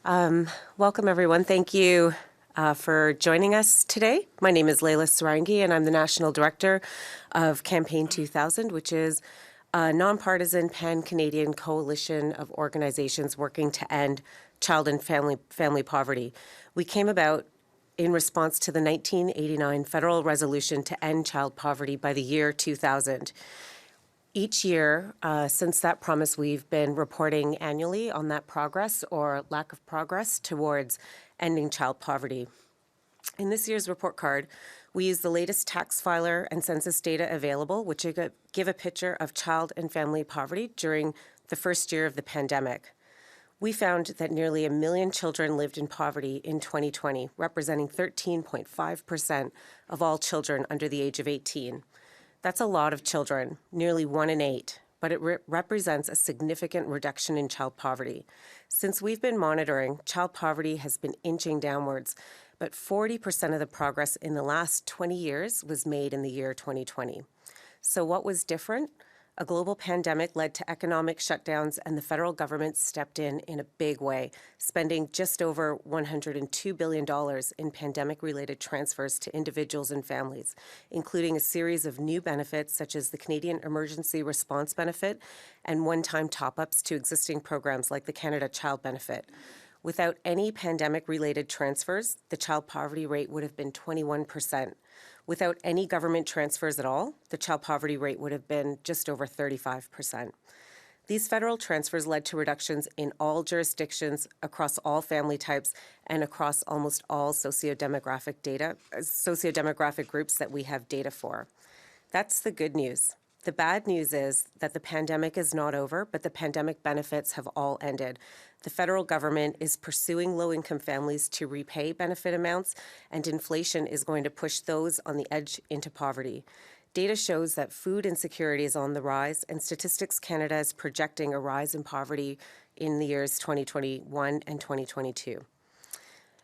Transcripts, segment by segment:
Welcome, everyone. Thank you for joining us today. My name is Leila Sarangi, and I'm the National Director of Campaign 2000, which is a nonpartisan pan-Canadian coalition of organizations working to end child and family poverty. We came about in response to the 1989 federal resolution to end child poverty by the year 2000. Each year, since that promise, we've been reporting annually on that progress or lack of progress towards ending child poverty. In this year's report card, we use the latest tax filer and census data available, which give a picture of child and family poverty during the first year of the pandemic. We found that nearly 1 million children lived in poverty in 2020, representing 13.5% of all children under the age of 18. That's a lot of children, nearly 1 in 8, but it represents a significant reduction in child poverty. Since we've been monitoring, child poverty has been inching downwards, but 40% of the progress in the last 20 years was made in the year 2020. So what was different? A global pandemic led to economic shutdowns, and the federal government stepped in a big way, spending just over $102 billion in pandemic-related transfers to individuals and families, including a series of new benefits such as the Canadian Emergency Response Benefit and one-time top-ups to existing programs like the Canada Child Benefit. Without any pandemic-related transfers, the child poverty rate would have been 21%. Without any government transfers at all, the child poverty rate would have been just over 35%. These federal transfers led to reductions in all jurisdictions, across all family types, and across almost all sociodemographic groups that we have data for. That's the good news. The bad news is that the pandemic is not over, but the pandemic benefits have all ended. The federal government is pursuing low-income families to repay benefit amounts, and inflation is going to push those on the edge into poverty. Data shows that food insecurity is on the rise, and Statistics Canada is projecting a rise in poverty in the years 2021 and 2022.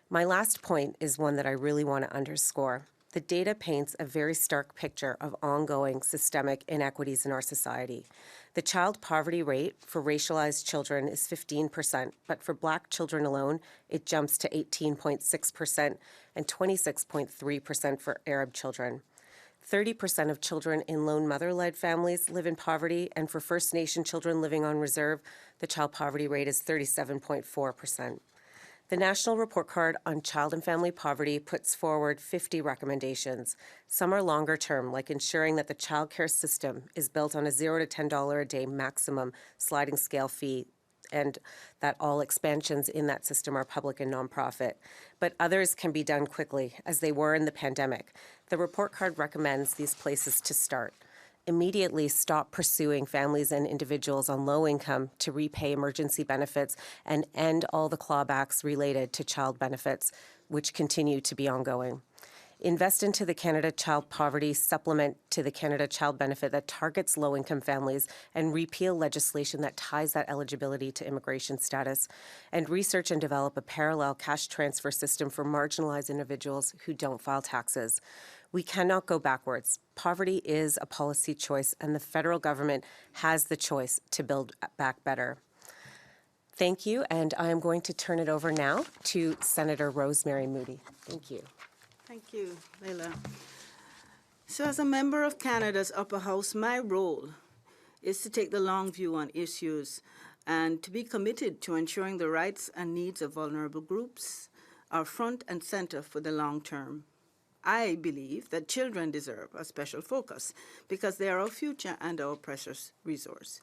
My last point is one that I really want to underscore. The data paints a very stark picture of ongoing systemic inequities in our society. The child poverty rate for racialized children is 15%, but for Black children alone, it jumps to 18.6% and 26.3% for Arab children. 30% of children in lone mother-led families live in poverty, and for First Nation children living on reserve, the child poverty rate is 37.4%. The National Report Card on Child and Family Poverty puts forward 50 recommendations. Some are longer term, like ensuring that the child care system is built on a $0 to $10 a day maximum sliding scale fee, and that all expansions in that system are public and nonprofit. But others can be done quickly, as they were in the pandemic. The report card recommends these places to start. Immediately stop pursuing families and individuals on low income to repay emergency benefits and end all the clawbacks related to child benefits, which continue to be ongoing. Invest into the Canada Child Poverty Supplement to the Canada Child Benefit that targets low-income families, and repeal legislation that ties that eligibility to immigration status, and research and develop a parallel cash transfer system for marginalized individuals who don't file taxes. We cannot go backwards. Poverty is a policy choice, and the federal government has the choice to build back better. Thank you, and I am going to turn it over now to Senator Rosemary Moody. Thank you. Thank you, Leila. So as a member of Canada's upper house, my role is to take the long view on issues and to be committed to ensuring the rights and needs of vulnerable groups are front and center for the long term. I believe that children deserve a special focus because they are our future and our precious resource.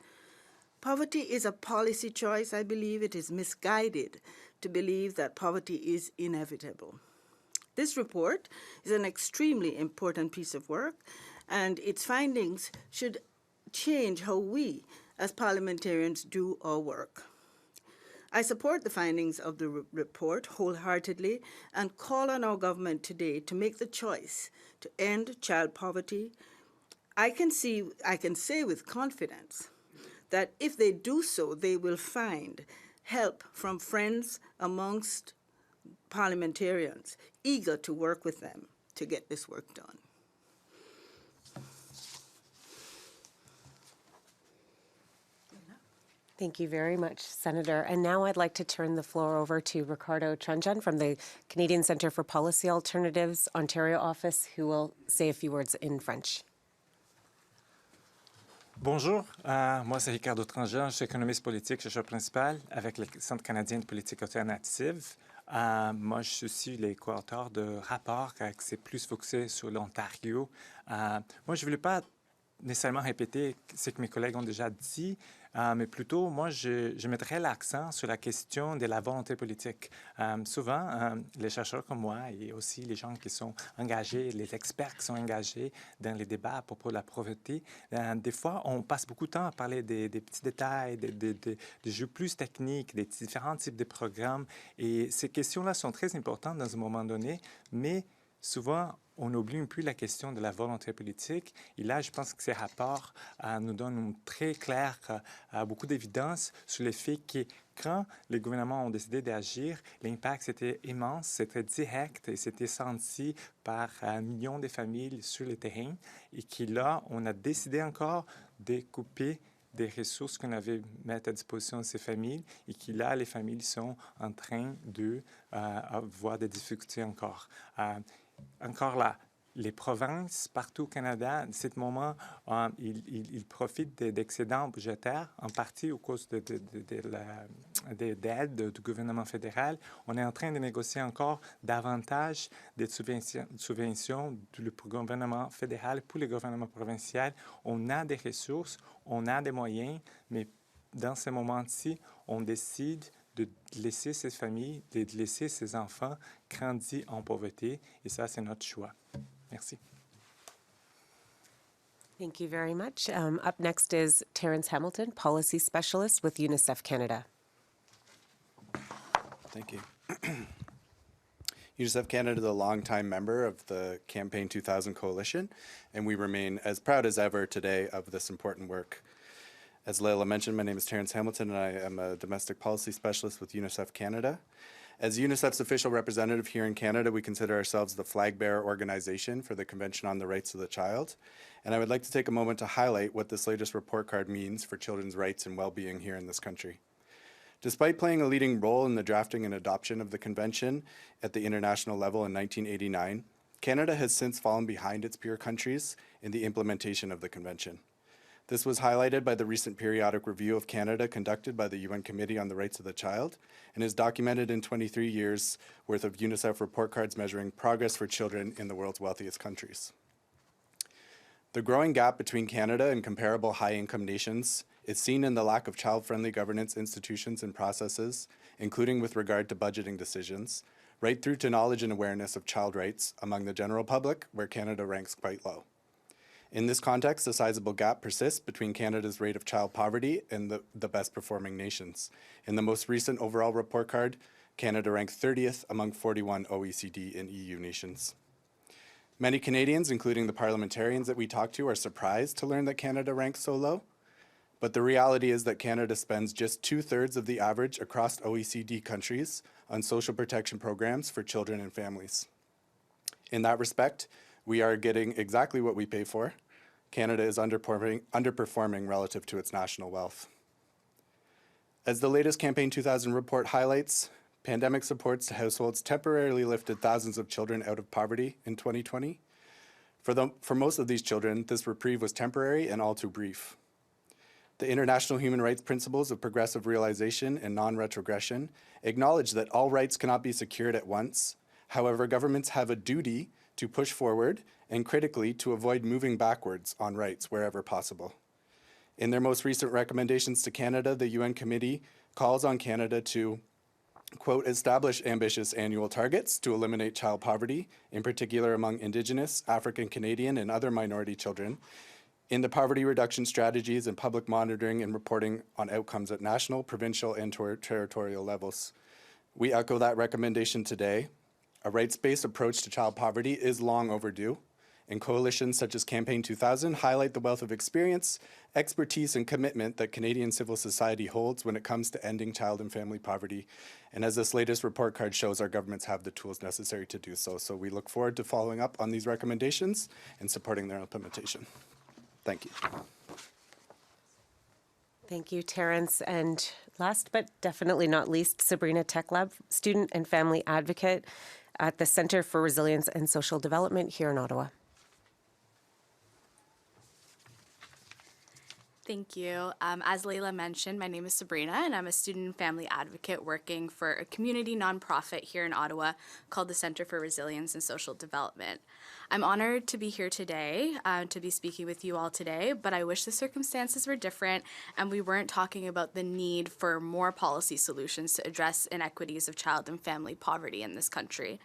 Poverty is a policy choice. I believe it is misguided to believe that poverty is inevitable. This report is an extremely important piece of work, and its findings should change how we as parliamentarians do our work. I support the findings of the report wholeheartedly and call on our government today to make the choice to end child poverty. I can say with confidence that if they do so, they will find help from friends amongst parliamentarians eager to work with them to get this work done. Thank you very much, Senator. And now I'd like to turn the floor over to Ricardo Tranjan from the Canadian Centre for Policy Alternatives, Ontario office, who will say a few words in French. Bonjour, moi c'est Ricardo Tranjan, je suis économiste politique, chercheur principal avec le Centre canadien de politique alternative. Moi, je suis aussi les co-auteurs de rapports qui c'est plus focusé sur l'Ontario. Moi, je ne voulais pas nécessairement répéter ce que mes collègues ont déjà dit, mais plutôt, moi, je mettrais l'accent sur la question de la volonté politique. Souvent, les chercheurs comme moi et aussi les gens qui sont engagés, les experts qui sont engagés dans les débats à propos de la pauvreté, des fois, on passe beaucoup de temps à parler des petits détails, des jeux plus techniques, des différents types de programmes. Et ces questions-là sont très importantes dans un moment donné, mais souvent, on oublie un peu la question de la volonté politique. Et là, je pense que ces rapports nous donnent une très claire, beaucoup d'évidence sur le fait que quand les gouvernements ont décidé d'agir, l'impact c'était immense, c'était direct et c'était senti par millions de familles sur le terrain. Et que là, on a décidé encore de couper des ressources qu'on avait mises à disposition de ces familles et que là, les familles sont en train de avoir des difficultés encore. Encore là, les provinces partout au Canada, à ce moment, ils profitent d'excédents budgétaires, en partie au cause d'aide du gouvernement fédéral. On est en train de négocier encore davantage de subventions du gouvernement fédéral pour le gouvernement provincial. On a des ressources, on a des moyens, mais dans ce moment-ci, on décide de laisser ces familles, de laisser ces enfants grandir en pauvreté. Et ça, c'est notre choix. Merci. Thank you very much. Up next is Terrence Hamilton, Policy Specialist with UNICEF Canada. Thank you. UNICEF Canada is a longtime member of the Campaign 2000 coalition, and we remain as proud as ever today of this important work. As Leila mentioned, my name is Terrence Hamilton, and I am a domestic policy specialist with UNICEF Canada. As UNICEF's official representative here in Canada, we consider ourselves the flag bearer organization for the Convention on the Rights of the Child. And I would like to take a moment to highlight what this latest report card means for children's rights and well-being here in this country. Despite playing a leading role in the drafting and adoption of the Convention at the international level in 1989, Canada has since fallen behind its peer countries in the implementation of the Convention. This was highlighted by the recent periodic review of Canada conducted by the UN Committee on the Rights of the Child and is documented in 23 years worth of UNICEF report cards measuring progress for children in the world's wealthiest countries. The growing gap between Canada and comparable high-income nations is seen in the lack of child-friendly governance institutions and processes, including with regard to budgeting decisions, right through to knowledge and awareness of child rights among the general public, where Canada ranks quite low. In this context, a sizable gap persists between Canada's rate of child poverty and the best performing nations. In the most recent overall report card, Canada ranked 30th among 41 OECD and EU nations. Many Canadians, including the parliamentarians that we talk to, are surprised to learn that Canada ranks so low. But the reality is that Canada spends just 2/3 of the average across OECD countries on social protection programs for children and families. In that respect, we are getting exactly what we pay for. Canada is underperforming relative to its national wealth. As the latest Campaign 2000 report highlights, pandemic supports to households temporarily lifted thousands of children out of poverty in 2020. For most of these children, this reprieve was temporary and all too brief. The international human rights principles of progressive realization and non-retrogression acknowledge that all rights cannot be secured at once. However, governments have a duty to push forward and critically to avoid moving backwards on rights wherever possible. In their most recent recommendations to Canada, the UN Committee calls on Canada to, quote, establish ambitious annual targets to eliminate child poverty, in particular among Indigenous, African Canadian, and other minority children, into poverty reduction strategies and public monitoring and reporting on outcomes at national, provincial, and territorial levels. We echo that recommendation today. A rights-based approach to child poverty is long overdue, and coalitions such as Campaign 2000 highlight the wealth of experience, expertise, and commitment that Canadian civil society holds when it comes to ending child and family poverty. And as this latest report card shows, our governments have the tools necessary to do so. So we look forward to following up on these recommendations and supporting their implementation. Thank you. Thank you, Terrence. And last but definitely not least, Sabrina Teklab, student and family advocate at the Center for Resilience and Social Development here in Ottawa. Thank you. As Leila mentioned, my name is Sabrina, and I'm a student and family advocate working for a community nonprofit here in Ottawa called the Center for Resilience and Social Development. I'm honored to be here today, to be speaking with you all today, but I wish the circumstances were different and we weren't talking about the need for more policy solutions to address inequities of child and family poverty in this country.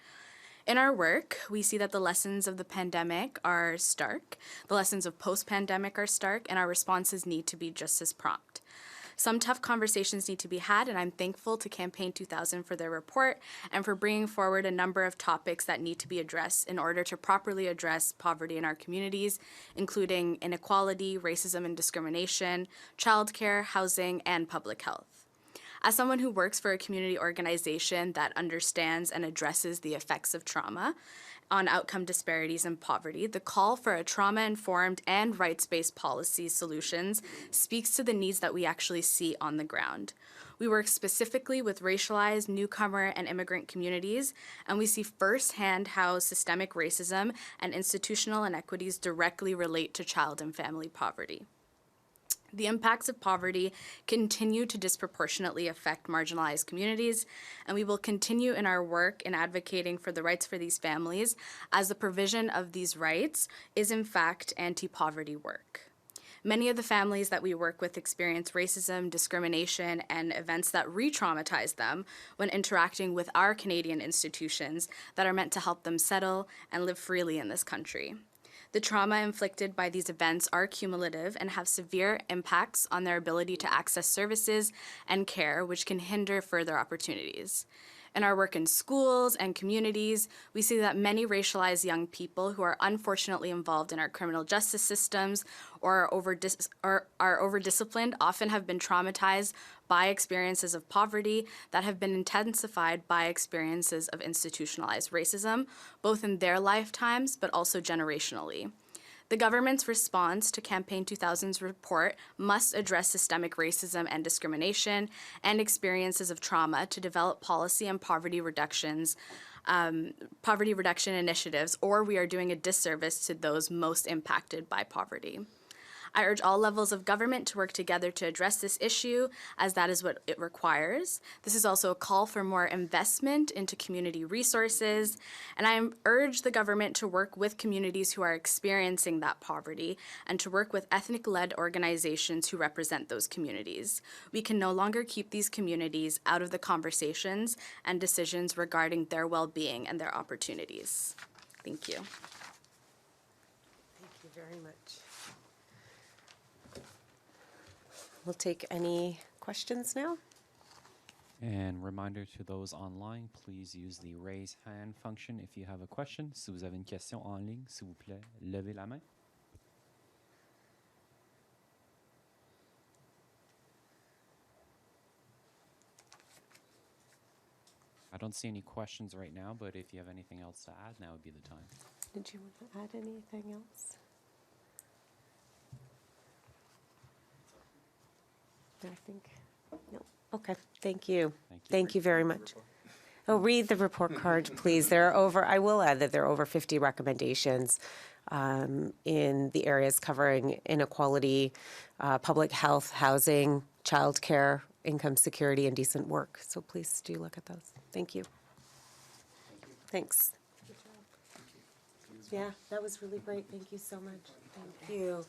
In our work, we see that the lessons of the pandemic are stark, the lessons of post-pandemic are stark, and our responses need to be just as prompt. Some tough conversations need to be had, and I'm thankful to Campaign 2000 for their report and for bringing forward a number of topics that need to be addressed in order to properly address poverty in our communities, including inequality, racism and discrimination, childcare, housing, and public health. As someone who works for a community organization that understands and addresses the effects of trauma on outcome disparities and poverty, the call for a trauma-informed and rights-based policy solutions speaks to the needs that we actually see on the ground. We work specifically with racialized, newcomer, and immigrant communities, and we see firsthand how systemic racism and institutional inequities directly relate to child and family poverty. The impacts of poverty continue to disproportionately affect marginalized communities, and we will continue in our work in advocating for the rights for these families, as the provision of these rights is in fact anti-poverty work. Many of the families that we work with experience racism, discrimination, and events that re-traumatize them when interacting with our Canadian institutions that are meant to help them settle and live freely in this country. The trauma inflicted by these events are cumulative and have severe impacts on their ability to access services and care, which can hinder further opportunities. In our work in schools and communities, we see that many racialized young people who are unfortunately involved in our criminal justice systems or are over-disciplined often have been traumatized by experiences of poverty that have been intensified by experiences of institutionalized racism, both in their lifetimes but also generationally. The government's response to Campaign 2000's report must address systemic racism and discrimination and experiences of trauma to develop policy and poverty reduction initiatives, or we are doing a disservice to those most impacted by poverty. I urge all levels of government to work together to address this issue, as that is what it requires. This is also a call for more investment into community resources, and I urge the government to work with communities who are experiencing that poverty and to work with ethnic-led organizations who represent those communities. We can no longer keep these communities out of the conversations and decisions regarding their well-being and their opportunities. Thank you. Thank you very much. We'll take any questions now. And reminder to those online, please use the raise hand function if you have a question. Si vous avez une question en ligne, s'il vous plaît, levez la main. I don't see any questions right now, but if you have anything else to add, now would be the time. Did you want to add anything else? I think, no. Okay, thank you. Thank you very much. Oh, read the report card, please. I will add that there are over 50 recommendations in the areas covering inequality, public health, housing, childcare, income security, and decent work. So please do look at those. Thank you. Thanks. Yeah, that was really great. Thank you so much. Thank you.